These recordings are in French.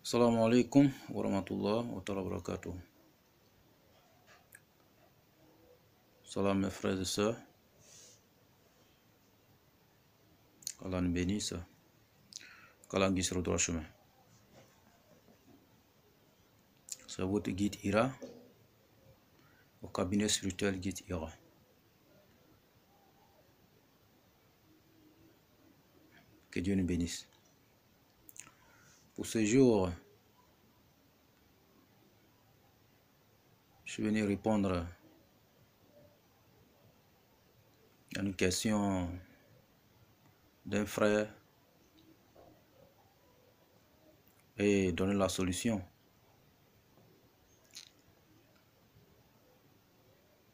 Assalamu alaikum wa rahmatullah wa ta'ala wa barakatuh. Salam mes frères et sœurs. Qu'Allah nous bénisse. Qu'Allah nous guide sur le droit chemin. C'est votre guide Ira au cabinet spirituel guide Ira. Que Dieu nous bénisse. Pour ce jour, je suis venu répondre à une question d'un frère et donner la solution.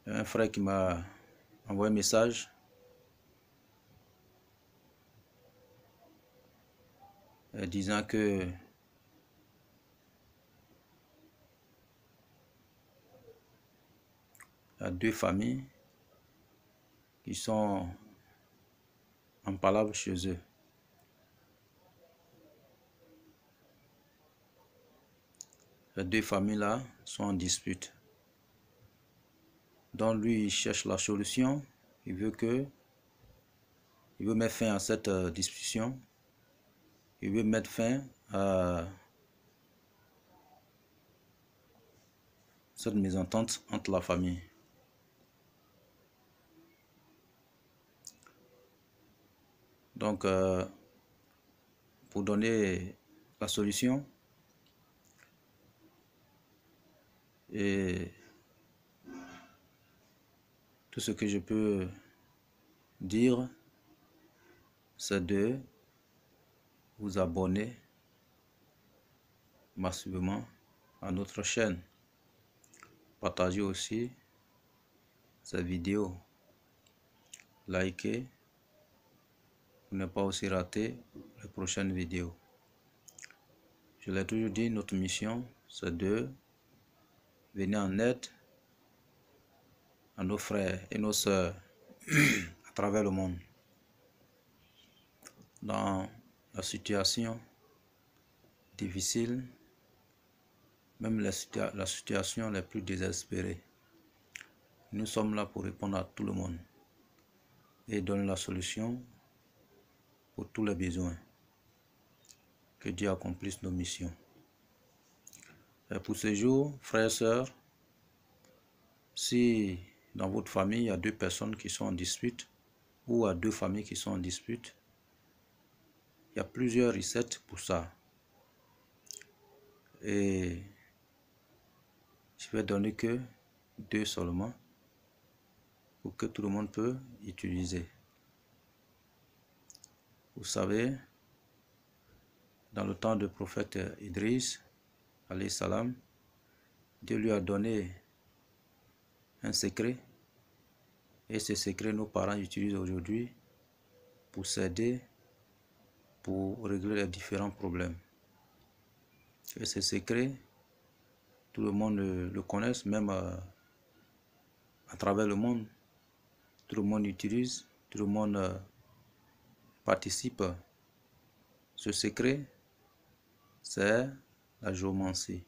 Un frère qui m'a envoyé un message disant que il y a deux familles qui sont en palabre chez eux. Les deux familles-là sont en dispute. Donc lui, il cherche la solution. Il veut mettre fin à cette discussion. Il veut mettre fin à cette mésentente entre la famille. Donc, pour donner la solution, et tout ce que je peux dire, c'est de vous abonner massivement à notre chaîne. Partagez aussi cette vidéo. Likez pour ne pas aussi rater les prochaines vidéos. Je l'ai toujours dit, notre mission, c'est de venir en aide à nos frères et nos sœurs à travers le monde. Dans la situation difficile, même la situation les plus désespérée, nous sommes là pour répondre à tout le monde et donner la solution pour tous les besoins. Que Dieu accomplisse nos missions. Et pour ce jour, frères et sœurs, si dans votre famille il y a deux personnes qui sont en dispute ou à deux familles qui sont en dispute, il y a plusieurs recettes pour ça. Et je vais donner que deux seulement pour que tout le monde peut utiliser. Vous savez, dans le temps du prophète Idriss, alayhi salam, Dieu lui a donné un secret. Et ce secret, nos parents utilisent aujourd'hui pour s'aider, pour régler les différents problèmes. Et ce secret, tout le monde le connaît, même à travers le monde. Tout le monde utilise, tout le monde participe. Ce secret, c'est la géomancie.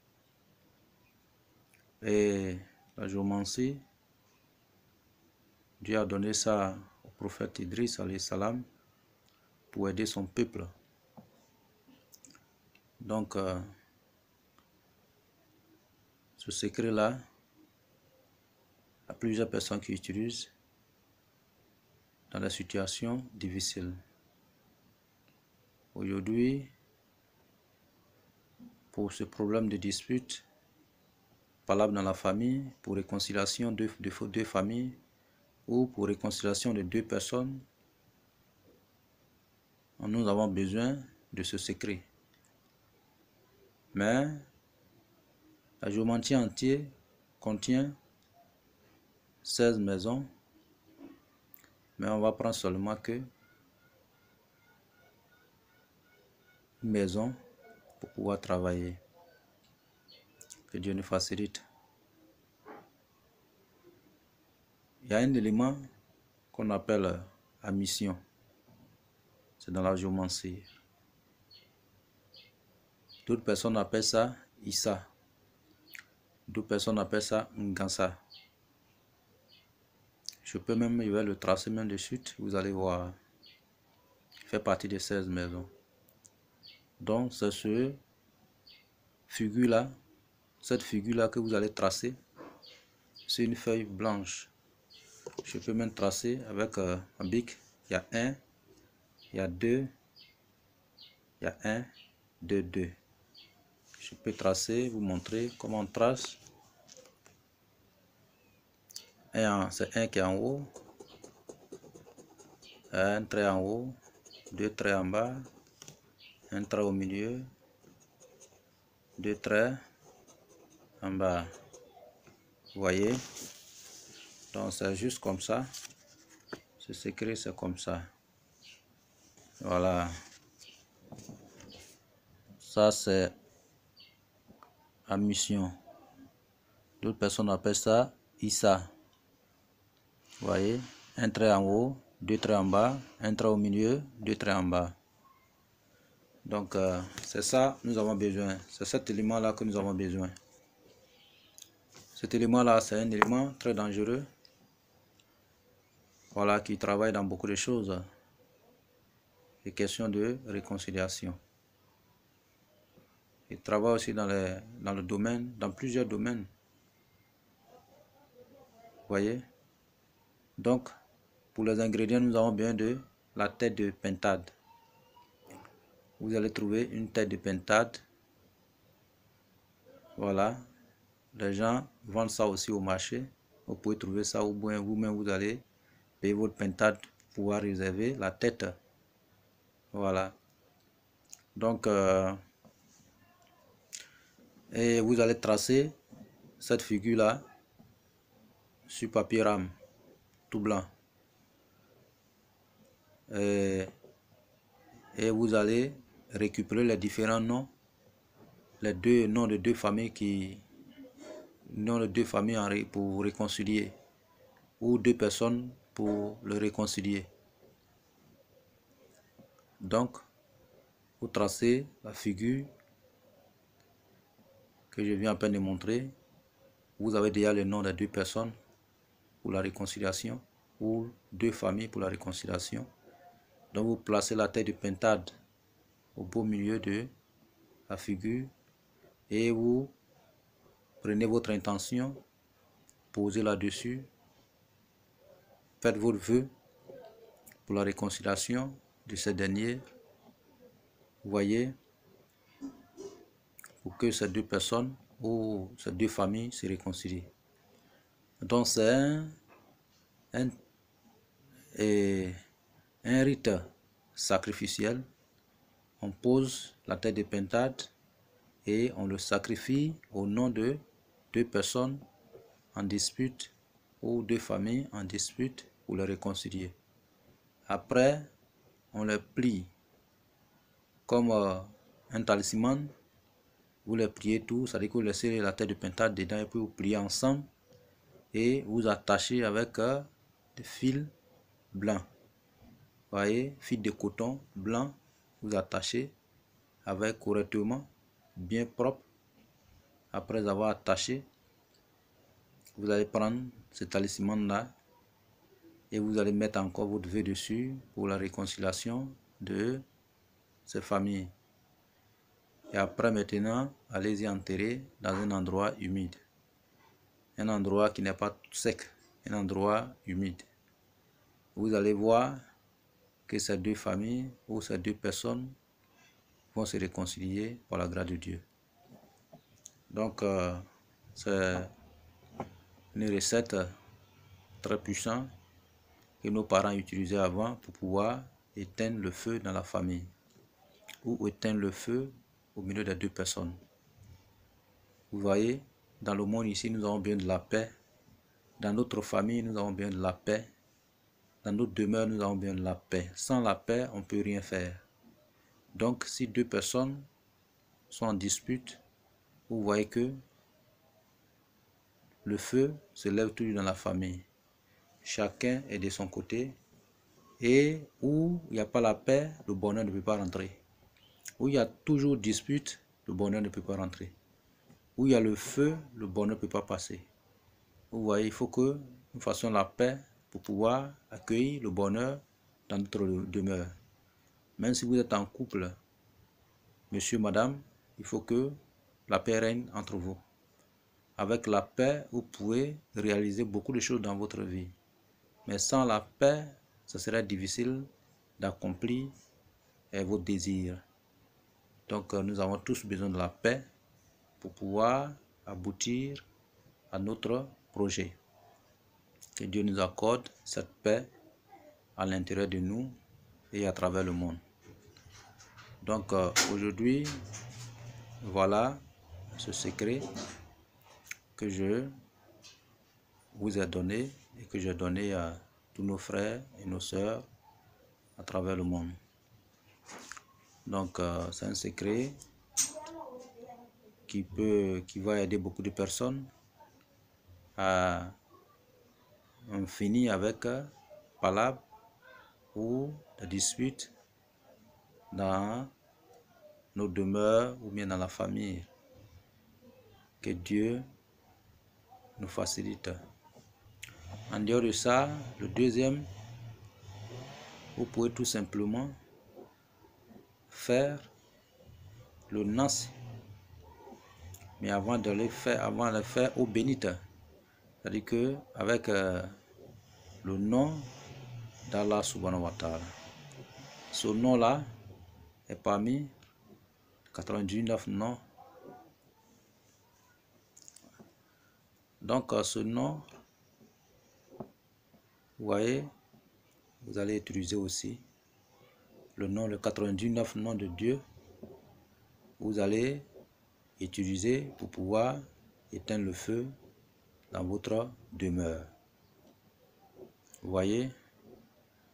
Et la géomancie, Dieu a donné ça au prophète Idriss alayhi salam pour aider son peuple. Donc, ce secret-là, il y a plusieurs personnes qui utilisent dans des situations difficiles. Aujourd'hui, pour ce problème de dispute, valable dans la famille, pour réconciliation de deux familles ou pour réconciliation de deux personnes, nous avons besoin de ce secret. Mais la géomancie entière contient 16 maisons, mais on va prendre seulement que une maison pour pouvoir travailler. Que Dieu nous facilite. Il y a un élément qu'on appelle la mission. C'est dans la géomancie. D'autres personnes appellent ça Issa. D'autres personnes appellent ça Ngansa. Je vais le tracer même de suite. Vous allez voir. Il fait partie des 16 maisons. Donc, c'est ce figure-là. Cette figure-là que vous allez tracer. C'est une feuille blanche. Je peux même tracer avec un bic. Il y a 1, il y a 2, il y a 1, 2, 2. Je peux tracer, vous montrer comment on trace. C'est 1 qui est en haut, un trait en haut, 2 traits en bas, un trait au milieu, 2 traits en bas. Vous voyez? Donc c'est juste comme ça. Ce secret, c'est comme ça. Voilà. Ça, c'est admission. D'autres personnes appellent ça Issa. Vous voyez? Un trait en haut, 2 traits en bas, un trait au milieu, 2 traits en bas. Donc, c'est ça nous avons besoin. C'est cet élément-là que nous avons besoin. Cet élément-là, c'est un élément très dangereux. Voilà, qui travaille dans beaucoup de choses. Les questions de réconciliation. Il travaille aussi dans le domaine, dans plusieurs domaines. Vous voyez? Donc, pour les ingrédients, nous avons besoin de la tête de pintade. Vous allez trouver une tête de pintade. Voilà. Les gens vendent ça aussi au marché. Vous pouvez trouver ça ou bien vous-même vous allez payer votre pintade pour pouvoir réserver la tête. Voilà. Donc, et vous allez tracer cette figure-là sur papier rame, tout blanc. Et vous allez récupérer les différents noms, les deux noms de deux familles pour réconcilier, ou deux personnes pour le réconcilier. Donc, vous tracez la figure que je viens à peine de montrer. Vous avez déjà le nom des deux personnes pour la réconciliation, ou deux familles pour la réconciliation. Donc, vous placez la tête de pintade au beau milieu de la figure et vous prenez votre intention, posez là-dessus, faites votre vœu pour la réconciliation de ces derniers. Vous voyez, pour que ces deux personnes ou ces deux familles se réconcilient. Donc c'est un rite sacrificiel. On pose la tête de pintade et on le sacrifie au nom de deux personnes en dispute ou deux familles en dispute pour les réconcilier. Après, on les plie comme un talisman. Vous les pliez tout, c'est-à-dire que vous laissez la tête de pintade dedans et puis vous pliez ensemble et vous attachez avec des fils blancs. Vous voyez, fils de coton blanc, vous attachez avec correctement, bien propre. Après avoir attaché, vous allez prendre ce talisman-là et vous allez mettre encore votre vœu dessus pour la réconciliation de ces familles. Et après maintenant, allez-y enterrer dans un endroit humide. Un endroit qui n'est pas sec, un endroit humide. Vous allez voir que ces deux familles ou ces deux personnes vont se réconcilier par la grâce de Dieu. Donc, c'est une recette très puissante que nos parents utilisaient avant pour pouvoir éteindre le feu dans la famille ou éteindre le feu au milieu des deux personnes. Vous voyez, dans le monde ici, nous avons besoin de la paix. Dans notre famille, nous avons besoin de la paix. Dans notre demeure, nous avons besoin de la paix. Sans la paix, on ne peut rien faire. Donc, si deux personnes sont en dispute, vous voyez que le feu se lève toujours dans la famille. Chacun est de son côté. Et où il n'y a pas la paix, le bonheur ne peut pas rentrer. Où il y a toujours dispute, le bonheur ne peut pas rentrer. Où il y a le feu, le bonheur ne peut pas passer. Vous voyez, il faut que nous fassions la paix pour pouvoir accueillir le bonheur dans notre demeure. Même si vous êtes en couple, monsieur, madame, il faut que la paix règne entre vous. Avec la paix, vous pouvez réaliser beaucoup de choses dans votre vie. Mais sans la paix, ce serait difficile d'accomplir vos désirs. Donc, nous avons tous besoin de la paix pour pouvoir aboutir à notre projet. Que Dieu nous accorde cette paix à l'intérieur de nous et à travers le monde. Donc, aujourd'hui, voilà ce secret que je vous ai donné et que j'ai donné à tous nos frères et nos sœurs à travers le monde. Donc, c'est un secret qui va aider beaucoup de personnes à en finir avec palabres ou des disputes dans nos demeures ou bien dans la famille. Que Dieu nous facilite. En dehors de ça, le deuxième, vous pouvez tout simplement faire le nas, mais avant de le faire au bénite. C'est-à-dire que avec le nom d'Allah subhanahu wa ta'ala. Ce nom-là est parmi 99 noms. Donc ce nom, vous voyez, vous allez utiliser aussi le nom, le 99 noms de Dieu. Vous allez utiliser pour pouvoir éteindre le feu dans votre demeure. Vous voyez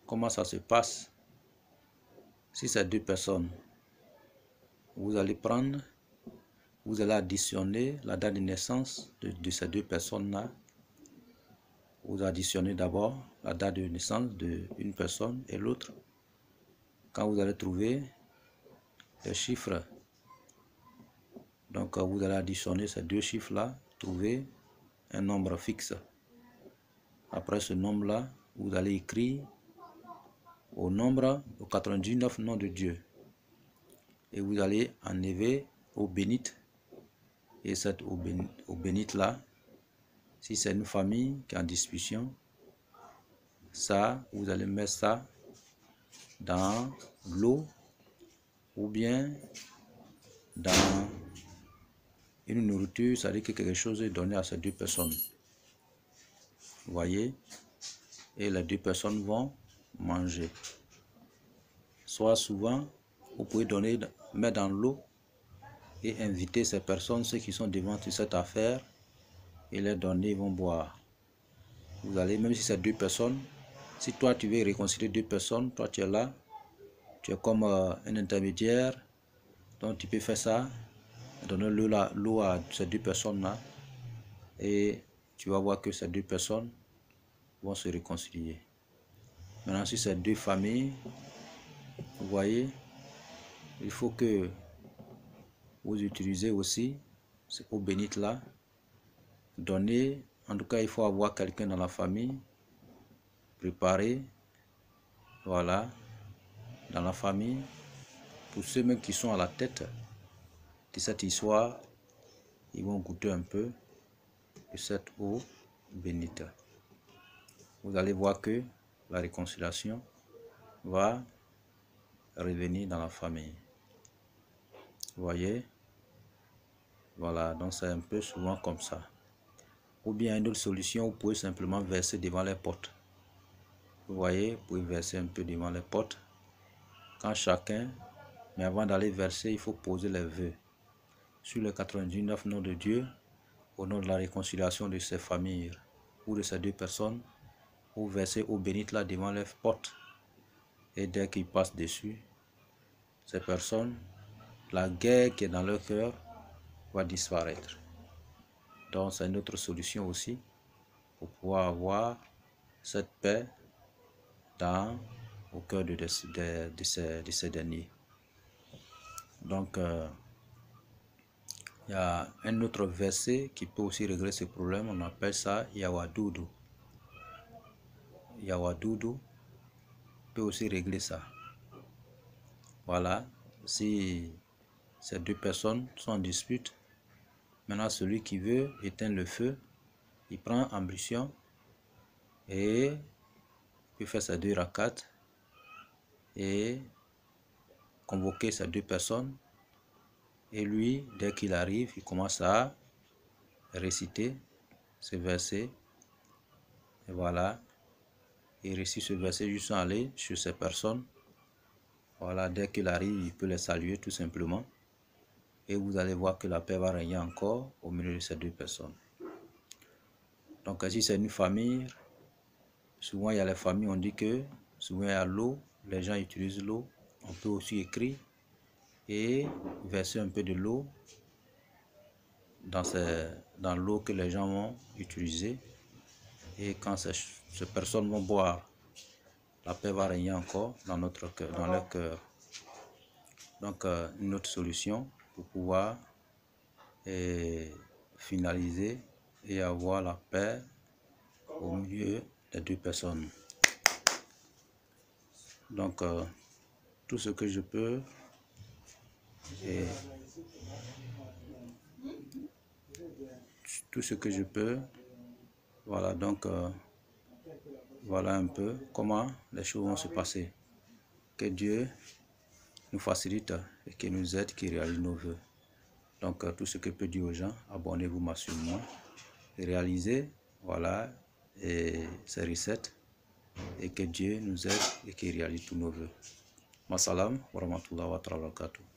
comment ça se passe. Si c'est deux personnes, vous allez additionner la date de naissance de ces deux personnes-là. Vous additionnez d'abord la date de naissance d'une personne et l'autre. Quand vous allez trouver les chiffres, donc vous allez additionner ces deux chiffres-là, trouver un nombre fixe. Après ce nombre-là, vous allez écrire au 99 noms de Dieu. Et vous allez enlever au bénite. Et cette au bénite-là, si c'est une famille qui est en discussion, ça, vous allez mettre ça dans l'eau ou bien dans une nourriture, c'est-à-dire que quelque chose est donné à ces deux personnes. Vous voyez? Et les deux personnes vont manger. Soit souvent, vous pouvez mettre dans l'eau et inviter ces personnes, ceux qui sont devant cette affaire, et les donner, ils vont boire. Vous allez, même si c'est deux personnes, si toi tu veux réconcilier deux personnes, toi tu es là, tu es comme un intermédiaire, donc tu peux faire ça, donner l'eau à ces deux personnes-là, et tu vas voir que ces deux personnes vont se réconcilier. Maintenant, si c'est deux familles, vous voyez, il faut que vous utilisez aussi cette eau bénite là, donner, en tout cas il faut avoir quelqu'un dans la famille, préparé, voilà, dans la famille, pour ceux même qui sont à la tête de cette histoire, ils vont goûter un peu de cette eau bénite. Vous allez voir que la réconciliation va revenir dans la famille. Vous voyez? Voilà, donc c'est un peu souvent comme ça. Ou bien une autre solution, vous pouvez simplement verser devant les portes. Vous voyez, vous pouvez verser un peu devant les portes. Quand chacun, mais avant d'aller verser, il faut poser les vœux sur les 99 noms de Dieu, au nom de la réconciliation de ces familles ou de ces deux personnes, vous versez eau bénite là devant les portes. Et dès qu'ils passent dessus, ces personnes, la guerre qui est dans leur cœur va disparaître. Donc c'est une autre solution aussi pour pouvoir avoir cette paix au cœur de ces derniers. Donc Il y a un autre verset qui peut aussi régler ce problème. On appelle ça Yawadoudou. Yawadoudou peut aussi régler ça. Voilà. Si ces deux personnes sont en dispute, maintenant celui qui veut éteindre le feu, il prend ambition et peut faire ses 2 rakats et convoquer ces deux personnes. Et lui, dès qu'il arrive, il commence à réciter ce verset. Et voilà, il récite ce verset juste en aller sur ces personnes. Voilà, dès qu'il arrive, il peut les saluer tout simplement. Et vous allez voir que la paix va régner encore au milieu de ces deux personnes. Donc, si c'est une famille, souvent il y a les familles, on dit que souvent il y a l'eau, les gens utilisent l'eau. On peut aussi écrire et verser un peu de l'eau dans l'eau que les gens vont utiliser. Et quand ces personnes vont boire, la paix va régner encore dans notre cœur, dans leur cœur. Donc, une autre solution pour pouvoir finaliser et avoir la paix au milieu des deux personnes. Donc, tout ce que je peux voilà, donc voilà un peu comment les choses vont se passer. Que Dieu nous facilite et qu'il nous aide, qu'il réalise nos vœux. Donc tout ce que je peux dire aux gens, abonnez-vous massivement, réalisez, voilà, et ces recettes, et que Dieu nous aide et qu'il réalise tous nos vœux. Wassalam wa rahmatullahi wa barakatuh.